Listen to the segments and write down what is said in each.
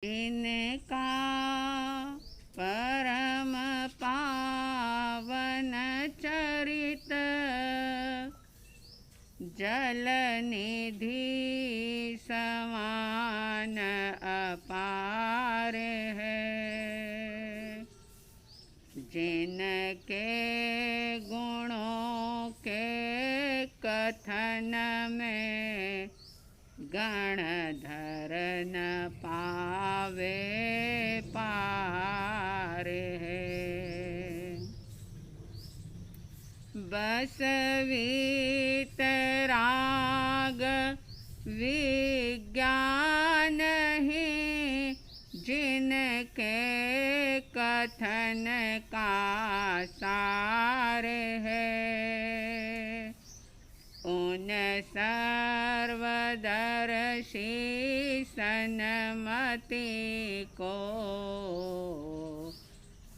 इनका परम पावन चरित जल निधि समान अपार है। जिनके गुणों के कथन में गणधर न पावे पार है। बस वीतराग विज्ञान ही जिनके कथन का सार है। उन सर्वदर्शी सन्मति को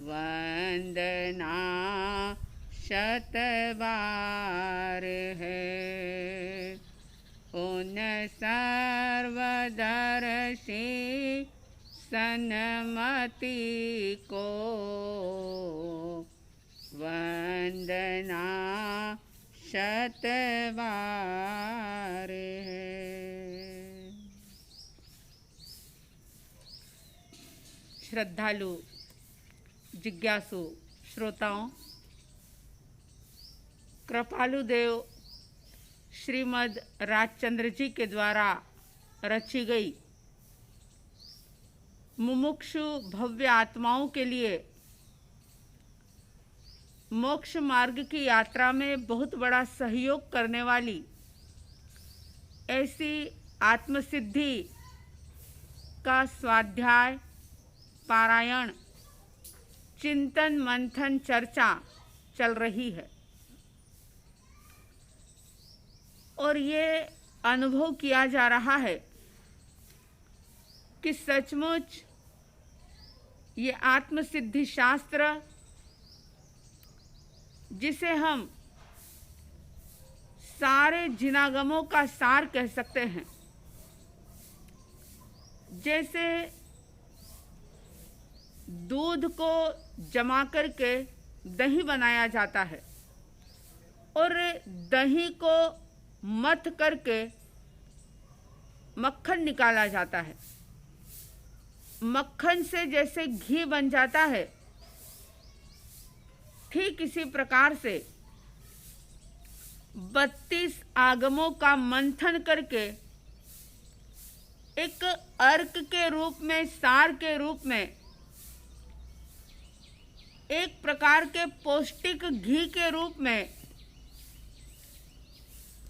वंदना शतबार है। उन सर्वदर्शी सन्मति को वंदना शतबार है। श्रद्धालु जिज्ञासु श्रोताओं, कृपालु देव श्रीमद् राजचंद्र जी के द्वारा रची गई मुमुक्षु भव्य आत्माओं के लिए मोक्ष मार्ग की यात्रा में बहुत बड़ा सहयोग करने वाली ऐसी आत्मसिद्धि का स्वाध्याय, पारायण, चिंतन मंथन चर्चा चल रही है और ये अनुभव किया जा रहा है कि सचमुच ये आत्मसिद्धि शास्त्र, जिसे हम सारे जिनागमों का सार कह सकते हैं, जैसे दूध को जमा करके दही बनाया जाता है और दही को मथ करके मक्खन निकाला जाता है। मक्खन से जैसे घी बन जाता है, ठीक इसी प्रकार से 32 आगमों का मंथन करके एक अर्क के रूप में, सार के रूप में, एक प्रकार के पौष्टिक घी के रूप में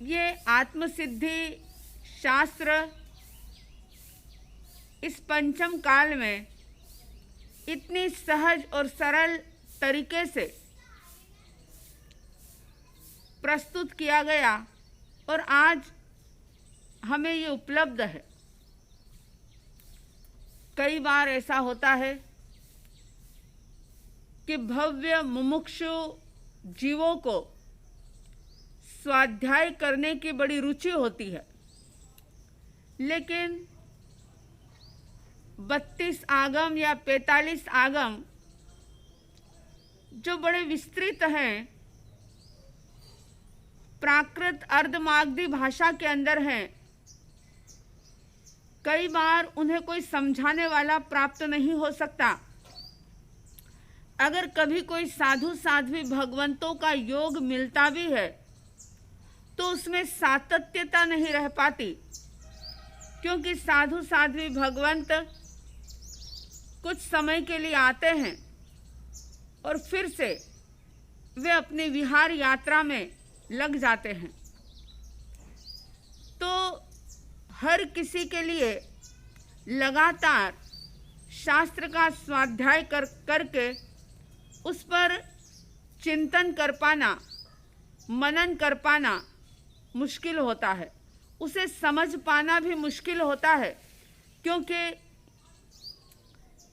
ये आत्मसिद्धि शास्त्र इस पंचम काल में इतनी सहज और सरल तरीके से प्रस्तुत किया गया और आज हमें ये उपलब्ध है। कई बार ऐसा होता है कि भव्य मुमुक्षु जीवों को स्वाध्याय करने की बड़ी रुचि होती है, लेकिन 32 आगम या 45 आगम जो बड़े विस्तृत हैं, प्राकृत अर्धमागधी भाषा के अंदर हैं, कई बार उन्हें कोई समझाने वाला प्राप्त नहीं हो सकता। अगर कभी कोई साधु साध्वी भगवंतों का योग मिलता भी है तो उसमें सातत्यता नहीं रह पाती, क्योंकि साधु साध्वी भगवंत कुछ समय के लिए आते हैं और फिर से वे अपनी विहार यात्रा में लग जाते हैं। तो हर किसी के लिए लगातार शास्त्र का स्वाध्याय करके उस पर चिंतन कर पाना, मनन कर पाना मुश्किल होता है। उसे समझ पाना भी मुश्किल होता है, क्योंकि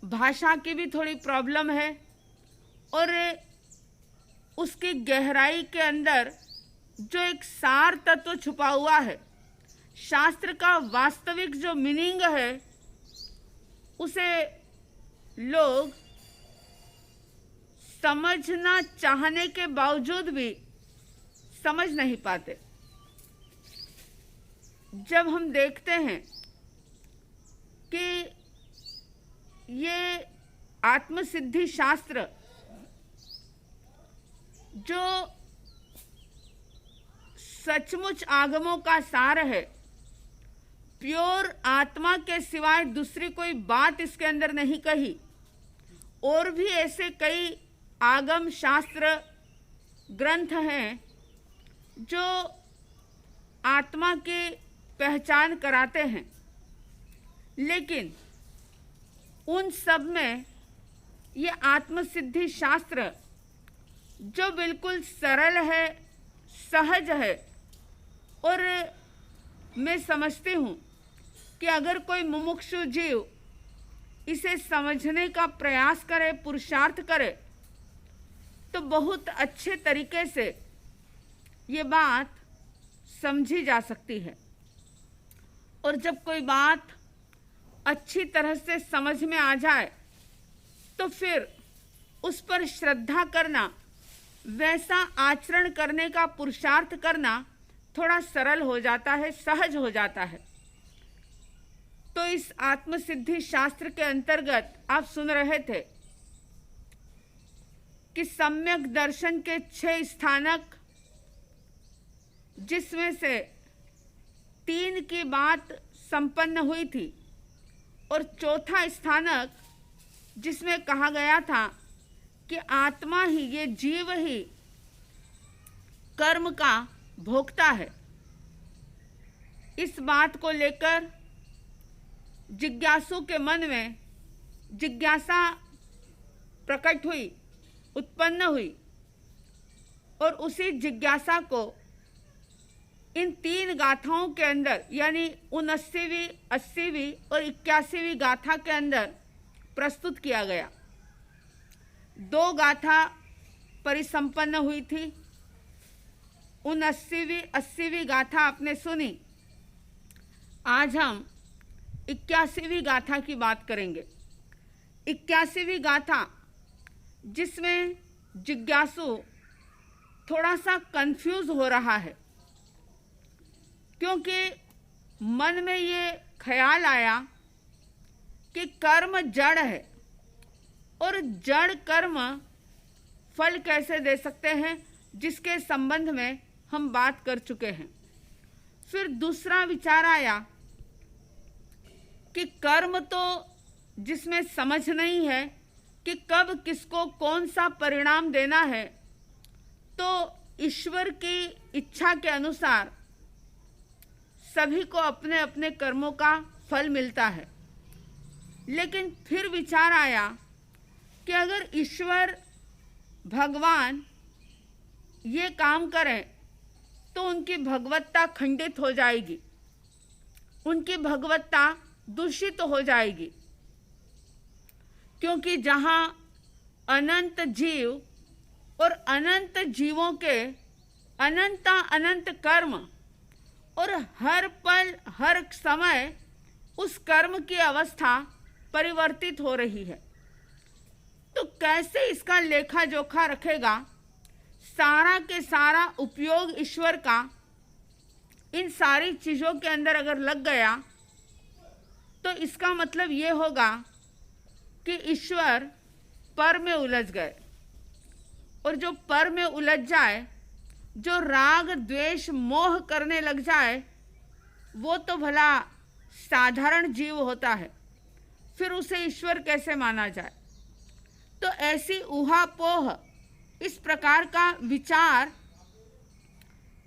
भाषा की भी थोड़ी प्रॉब्लम है और उसकी गहराई के अंदर जो एक सार तत्व छुपा हुआ है, शास्त्र का वास्तविक जो मीनिंग है उसे लोग समझना चाहने के बावजूद भी समझ नहीं पाते। जब हम देखते हैं कि ये आत्मसिद्धि शास्त्र जो सचमुच आगमों का सार है, प्योर आत्मा के सिवाय दूसरी कोई बात इसके अंदर नहीं कही, और भी ऐसे कई आगम शास्त्र ग्रंथ हैं जो आत्मा की पहचान कराते हैं, लेकिन उन सब में ये आत्मसिद्धि शास्त्र जो बिल्कुल सरल है, सहज है, और मैं समझती हूँ कि अगर कोई मुमुक्षु जीव इसे समझने का प्रयास करे, पुरुषार्थ करे, तो बहुत अच्छे तरीके से ये बात समझी जा सकती है। और जब कोई बात अच्छी तरह से समझ में आ जाए तो फिर उस पर श्रद्धा करना, वैसा आचरण करने का पुरुषार्थ करना थोड़ा सरल हो जाता है, सहज हो जाता है। तो इस आत्मसिद्धि शास्त्र के अंतर्गत आप सुन रहे थे कि सम्यक दर्शन के 6 स्थानक, जिसमें से 3 की बात संपन्न हुई थी, और चौथा स्थानक जिसमें कहा गया था कि आत्मा ही, ये जीव ही कर्म का भोक्ता है। इस बात को लेकर जिज्ञासु के मन में जिज्ञासा प्रकट हुई, उत्पन्न हुई, और उसी जिज्ञासा को इन 3 गाथाओं के अंदर, यानी 79वीं, 80वीं और 81वीं गाथा के अंदर प्रस्तुत किया गया। 2 गाथा परिसंपन्न हुई थी। 79वीं, 80वीं गाथा आपने सुनी। आज हम 81वीं गाथा की बात करेंगे। 81वीं गाथा जिसमें जिज्ञासु थोड़ा सा कंफ्यूज हो रहा है, क्योंकि मन में ये ख्याल आया कि कर्म जड़ है, और जड़ कर्म फल कैसे दे सकते हैं, जिसके संबंध में हम बात कर चुके हैं। फिर दूसरा विचार आया कि कर्म तो जिसमें समझ नहीं है कि कब किसको कौन सा परिणाम देना है, तो ईश्वर की इच्छा के अनुसार सभी को अपने अपने कर्मों का फल मिलता है। लेकिन फिर विचार आया कि अगर ईश्वर भगवान ये काम करें तो उनकी भगवत्ता खंडित हो जाएगी, उनकी भगवत्ता दूषित हो जाएगी, क्योंकि जहाँ अनंत जीव और अनंत जीवों के अनंत कर्म, और हर पल हर समय उस कर्म की अवस्था परिवर्तित हो रही है, तो कैसे इसका लेखा जोखा रखेगा? सारा के सारा उपयोग ईश्वर का इन सारी चीज़ों के अंदर अगर लग गया तो इसका मतलब ये होगा कि ईश्वर पर में उलझ गए, और जो पर में उलझ जाए, जो राग द्वेष मोह करने लग जाए, वो तो भला साधारण जीव होता है, फिर उसे ईश्वर कैसे माना जाए? तो ऐसी ऊहापोह, इस प्रकार का विचार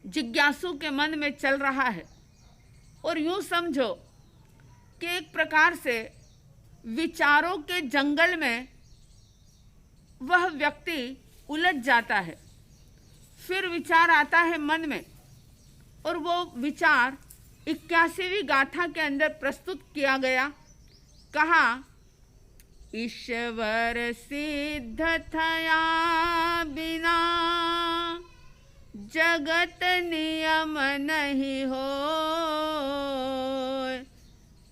जिज्ञासु के मन में चल रहा है। और यूं समझो कि एक प्रकार से विचारों के जंगल में वह व्यक्ति उलझ जाता है। फिर विचार आता है मन में, और वो विचार 81वीं गाथा के अंदर प्रस्तुत किया गया। कहा, ईश्वर सिद्ध थया बिना जगत नियम नहीं हो,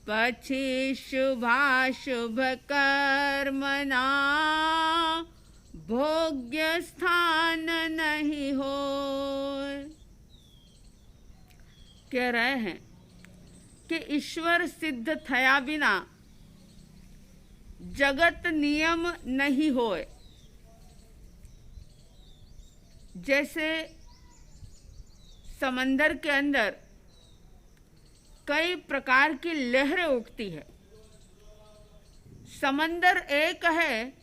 पछी शुभाशुभ कर्मना भोग्य स्थान नहीं हो। कह रहे हैं कि ईश्वर सिद्ध थया बिना जगत नियम नहीं होए। जैसे समंदर के अंदर कई प्रकार की लहरें उठती है। समंदर एक है,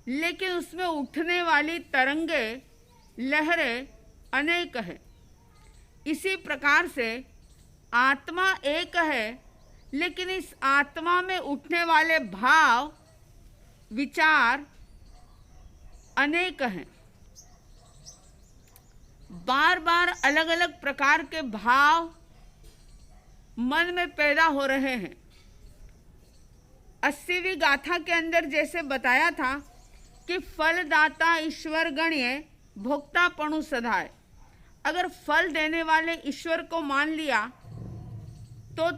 लेकिन उसमें उठने वाली तरंगे, लहरें अनेक है। इसी प्रकार से आत्मा एक है, लेकिन इस आत्मा में उठने वाले भाव, विचार अनेक हैं। बार बार अलग अलग प्रकार के भाव मन में पैदा हो रहे हैं। 80वीं गाथा के अंदर जैसे बताया था कि फलदाता ईश्वर गण्य भोक्तापणु सधाए। अगर फल देने वाले ईश्वर को मान लिया तो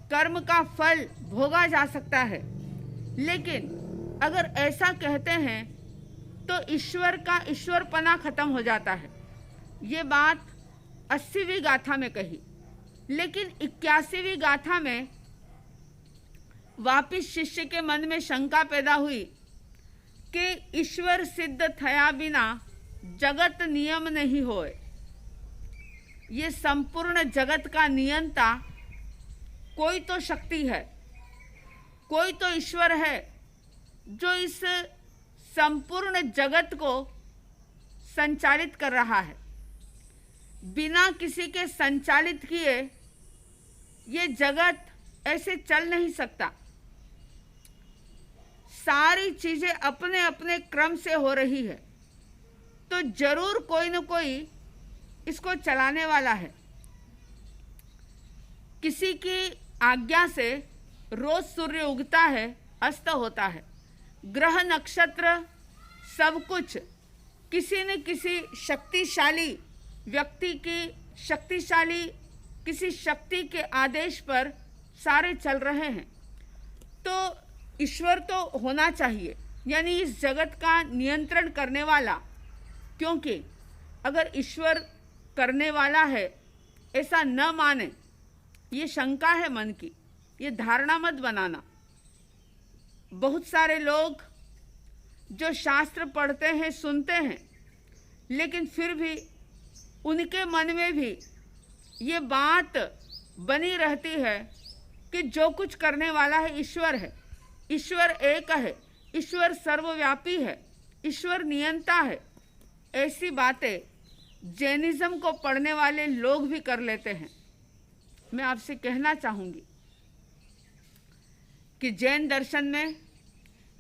कर्म का फल भोगा जा सकता है। लेकिन अगर ऐसा कहते हैं तो ईश्वर का ईश्वरपना खत्म हो जाता है। ये बात 80वीं गाथा में कही। लेकिन 81वीं गाथा में वापिस शिष्य के मन में शंका पैदा हुई कि ईश्वर सिद्ध थया बिना जगत नियम नहीं होए। ये संपूर्ण जगत का नियंता कोई तो शक्ति है, कोई तो ईश्वर है जो इस संपूर्ण जगत को संचालित कर रहा है। बिना किसी के संचालित किए ये जगत ऐसे चल नहीं सकता। सारी चीजें अपने अपने क्रम से हो रही है, तो जरूर कोई न कोई इसको चलाने वाला है। किसी की आज्ञा से रोज सूर्य उगता है, अस्त होता है। ग्रह नक्षत्र सब कुछ किसी न किसी शक्तिशाली व्यक्ति की किसी शक्ति के आदेश पर सारे चल रहे हैं। तो ईश्वर तो होना चाहिए, यानी इस जगत का नियंत्रण करने वाला। क्योंकि अगर ईश्वर करने वाला है ऐसा न माने, ये शंका है मन की, ये धारणा मत बनाना। बहुत सारे लोग जो शास्त्र पढ़ते हैं, सुनते हैं, लेकिन फिर भी उनके मन में भी ये बात बनी रहती है कि जो कुछ करने वाला है ईश्वर है, ईश्वर एक है, ईश्वर सर्वव्यापी है, ईश्वर नियंता है। ऐसी बातें जैनिज्म को पढ़ने वाले लोग भी कर लेते हैं। मैं आपसे कहना चाहूँगी कि जैन दर्शन में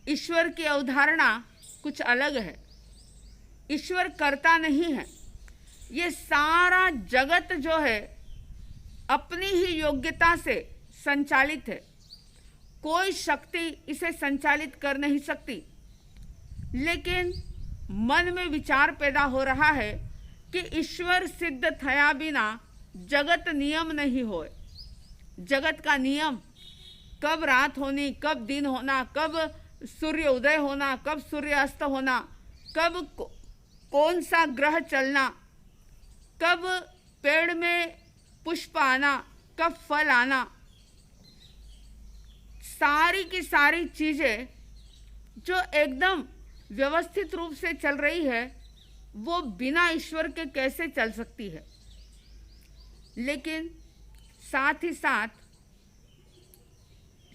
ईश्वर की अवधारणा कुछ अलग है। ईश्वर करता नहीं है। ये सारा जगत जो है अपनी ही योग्यता से संचालित है। कोई शक्ति इसे संचालित कर नहीं सकती। लेकिन मन में विचार पैदा हो रहा है कि ईश्वर सिद्ध थया बिना जगत नियम नहीं होए। जगत का नियम, कब रात होनी, कब दिन होना, कब सूर्य उदय होना, कब सूर्य अस्त होना, कब कौन सा ग्रह चलना, कब पेड़ में पुष्प आना, कब फल आना, सारी की सारी चीजें जो एकदम व्यवस्थित रूप से चल रही है, वो बिना ईश्वर के कैसे चल सकती है। लेकिन साथ ही साथ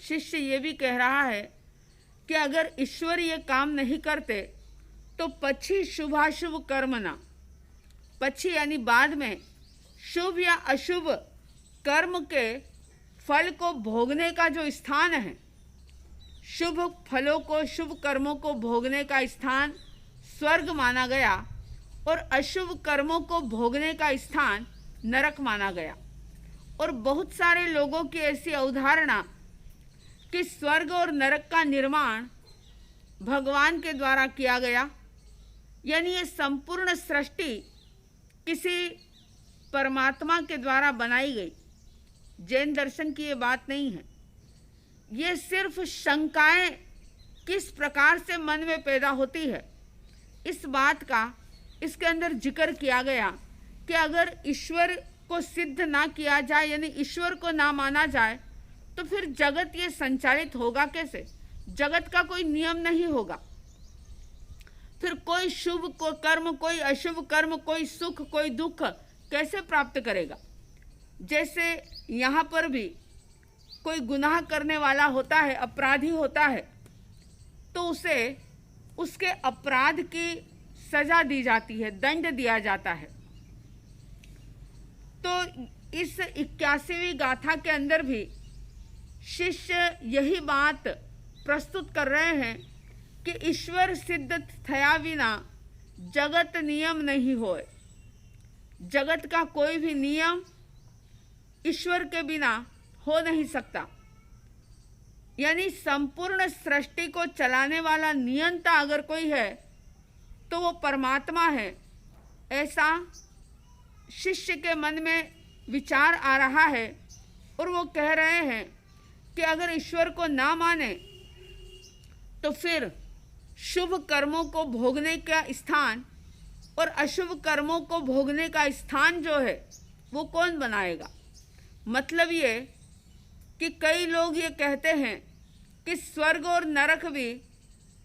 शिष्य ये भी कह रहा है कि अगर ईश्वर ये काम नहीं करते तो पछी शुभाशुभ कर्मना, पछी यानी बाद में शुभ या अशुभ कर्म के फल को भोगने का जो स्थान है, शुभ फलों को, शुभ कर्मों को भोगने का स्थान स्वर्ग माना गया और अशुभ कर्मों को भोगने का स्थान नरक माना गया। और बहुत सारे लोगों की ऐसी अवधारणा कि स्वर्ग और नरक का निर्माण भगवान के द्वारा किया गया, यानी ये संपूर्ण सृष्टि किसी परमात्मा के द्वारा बनाई गई। जैन दर्शन की ये बात नहीं है। ये सिर्फ शंकाएं किस प्रकार से मन में पैदा होती है, इस बात का इसके अंदर जिक्र किया गया कि अगर ईश्वर को सिद्ध ना किया जाए, यानी ईश्वर को ना माना जाए, तो फिर जगत ये संचालित होगा कैसे? जगत का कोई नियम नहीं होगा। फिर कोई शुभ को कर्म, कोई अशुभ कर्म, कोई सुख, कोई दुख कैसे प्राप्त करेगा? जैसे यहाँ पर भी कोई गुनाह करने वाला होता है, अपराधी होता है, तो उसे उसके अपराध की सजा दी जाती है, दंड दिया जाता है। तो इस 81वीं गाथा के अंदर भी शिष्य यही बात प्रस्तुत कर रहे हैं कि ईश्वर सिद्ध थया विना जगत नियम नहीं होए। जगत का कोई भी नियम ईश्वर के बिना हो नहीं सकता। यानी संपूर्ण सृष्टि को चलाने वाला नियंता अगर कोई है तो वो परमात्मा है, ऐसा शिष्य के मन में विचार आ रहा है। और वो कह रहे हैं कि अगर ईश्वर को ना माने तो फिर शुभ कर्मों को भोगने का स्थान और अशुभ कर्मों को भोगने का स्थान जो है वो कौन बनाएगा? मतलब ये कि कई लोग ये कहते हैं कि स्वर्ग और नरक भी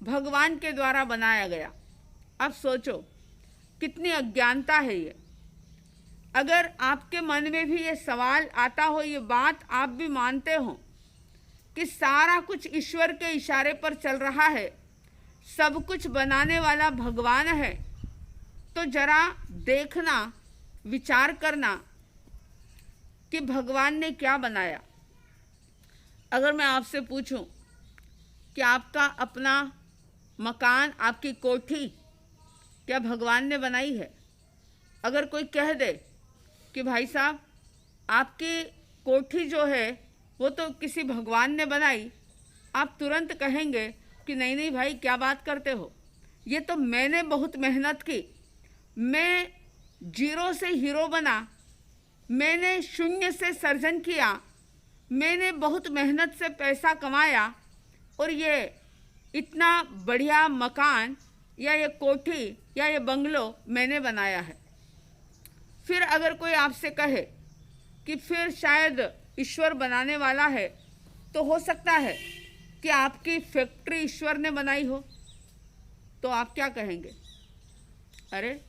भगवान के द्वारा बनाया गया। अब सोचो कितनी अज्ञानता है ये। अगर आपके मन में भी ये सवाल आता हो, ये बात आप भी मानते हो कि सारा कुछ ईश्वर के इशारे पर चल रहा है, सब कुछ बनाने वाला भगवान है, तो जरा देखना, विचार करना कि भगवान ने क्या बनाया। अगर मैं आपसे पूछूं कि आपका अपना मकान, आपकी कोठी क्या भगवान ने बनाई है? अगर कोई कह दे कि भाई साहब आपकी कोठी जो है वो तो किसी भगवान ने बनाई, आप तुरंत कहेंगे कि नहीं नहीं भाई क्या बात करते हो, ये तो मैंने बहुत मेहनत की, मैं जीरो से हीरो बना, मैंने शून्य से सर्जन किया, मैंने बहुत मेहनत से पैसा कमाया और ये इतना बढ़िया मकान या ये कोठी या ये बंगलो मैंने बनाया है। फिर अगर कोई आपसे कहे कि फिर शायद ईश्वर बनाने वाला है, तो हो सकता है कि आपकी फैक्ट्री ईश्वर ने बनाई हो, तो आप क्या कहेंगे? अरे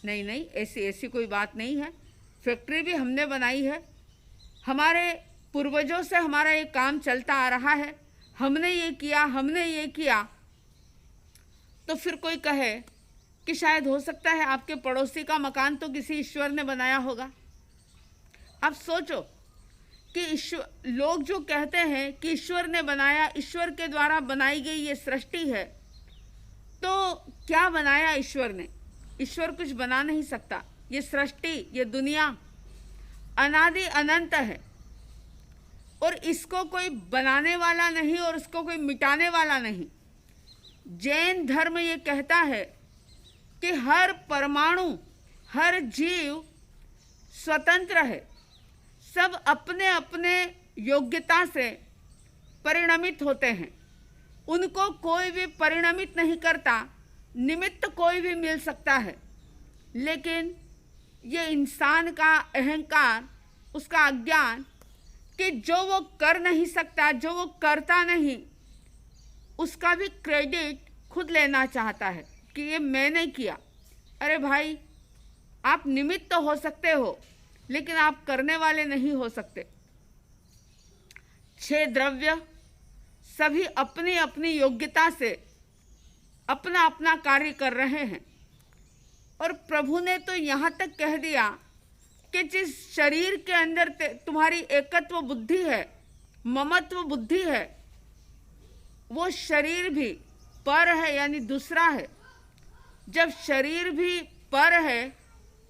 नहीं नहीं, ऐसी कोई बात नहीं है, फैक्ट्री भी हमने बनाई है, हमारे पूर्वजों से हमारा ये काम चलता आ रहा है, हमने ये किया, हमने ये किया। तो फिर कोई कहे कि शायद हो सकता है आपके पड़ोसी का मकान तो किसी ईश्वर ने बनाया होगा। अब सोचो कि ईश्वर, लोग जो कहते हैं कि ईश्वर ने बनाया, ईश्वर के द्वारा बनाई गई ये सृष्टि है, तो क्या बनाया ईश्वर ने? ईश्वर कुछ बना नहीं सकता। ये सृष्टि, ये दुनिया अनादि अनंत है और इसको कोई बनाने वाला नहीं और इसको कोई मिटाने वाला नहीं। जैन धर्म ये कहता है कि हर परमाणु, हर जीव स्वतंत्र है, सब अपने अपने योग्यता से परिणमित होते हैं, उनको कोई भी परिणमित नहीं करता, निमित्त कोई भी मिल सकता है। लेकिन ये इंसान का अहंकार, उसका अज्ञान कि जो वो कर नहीं सकता, जो वो करता नहीं, उसका भी क्रेडिट खुद लेना चाहता है कि ये मैंने किया। अरे भाई, आप निमित्त तो हो सकते हो लेकिन आप करने वाले नहीं हो सकते। 6 द्रव्य सभी अपनी अपनी योग्यता से अपना अपना कार्य कर रहे हैं और प्रभु ने तो यहाँ तक कह दिया कि जिस शरीर के अंदर तुम्हारी एकत्व बुद्धि है, ममत्व बुद्धि है, वो शरीर भी पर है, यानी दूसरा है। जब शरीर भी पर है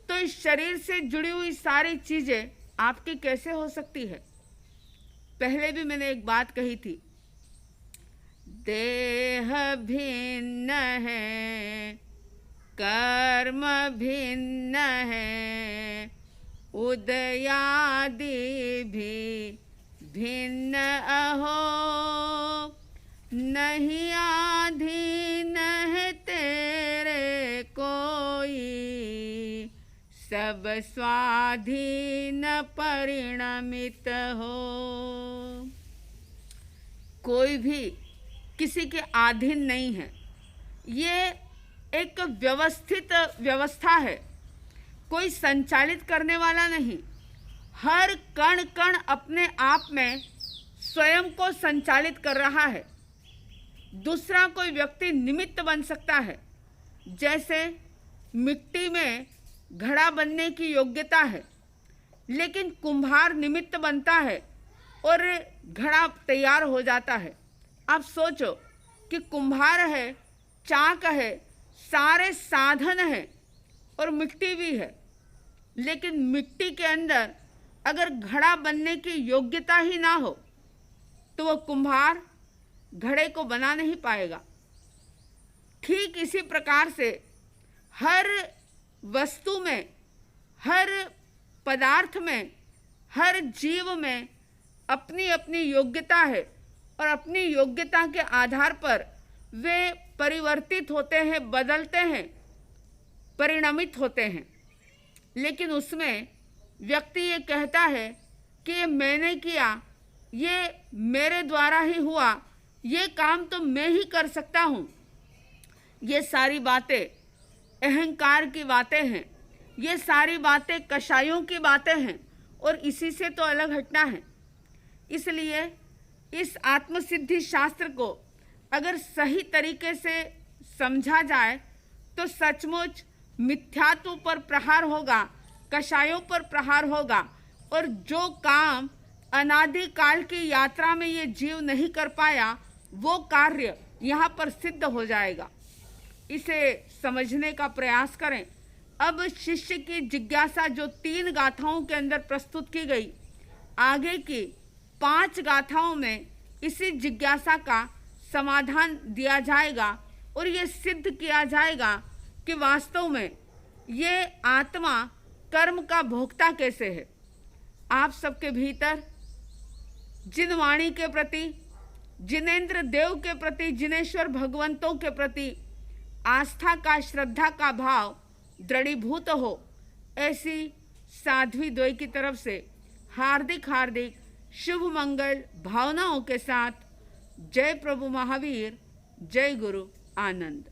तो इस शरीर से जुड़ी हुई सारी चीजें आपकी कैसे हो सकती है? पहले भी मैंने एक बात कही थी, देह भिन्न है, कर्म भिन्न है, उदयादि भी भिन्न अहो, नहीं आधीन है तेरे कोई, सब स्वाधीन परिणमित हो। कोई भी किसी के अधीन नहीं है। ये एक व्यवस्थित व्यवस्था है, कोई संचालित करने वाला नहीं। हर कण कण अपने आप में स्वयं को संचालित कर रहा है। दूसरा कोई व्यक्ति निमित्त बन सकता है। जैसे मिट्टी में घड़ा बनने की योग्यता है, लेकिन कुम्हार निमित्त बनता है और घड़ा तैयार हो जाता है। आप सोचो कि कुम्हार है, चाक है, सारे साधन हैं और मिट्टी भी है, लेकिन मिट्टी के अंदर अगर घड़ा बनने की योग्यता ही ना हो तो वह कुम्हार घड़े को बना नहीं पाएगा। ठीक इसी प्रकार से हर वस्तु में, हर पदार्थ में, हर जीव में अपनी अपनी योग्यता है और अपनी योग्यता के आधार पर वे परिवर्तित होते हैं, बदलते हैं, परिणमित होते हैं। लेकिन उसमें व्यक्ति ये कहता है कि ये मैंने किया, ये मेरे द्वारा ही हुआ, ये काम तो मैं ही कर सकता हूँ। ये सारी बातें अहंकार की बातें हैं, ये सारी बातें कषायों की बातें हैं और इसी से तो अलग हटना है। इसलिए इस आत्मसिद्धि शास्त्र को अगर सही तरीके से समझा जाए तो सचमुच मिथ्यात्व पर प्रहार होगा, कषायों पर प्रहार होगा, और जो काम अनादि काल की यात्रा में ये जीव नहीं कर पाया वो कार्य यहाँ पर सिद्ध हो जाएगा। इसे समझने का प्रयास करें। अब शिष्य की जिज्ञासा जो 3 गाथाओं के अंदर प्रस्तुत की गई, आगे की 5 गाथाओं में इसी जिज्ञासा का समाधान दिया जाएगा और ये सिद्ध किया जाएगा कि वास्तव में ये आत्मा कर्म का भोक्ता कैसे है। आप सबके भीतर जिन वाणी के प्रति, जिनेंद्र देव के प्रति, जिनेश्वर भगवंतों के प्रति आस्था का, श्रद्धा का भाव दृढ़ीभूत हो, ऐसी साध्वी द्वय की तरफ से हार्दिक हार्दिक शुभ मंगल भावनाओं के साथ जय प्रभु महावीर, जय गुरु आनंद।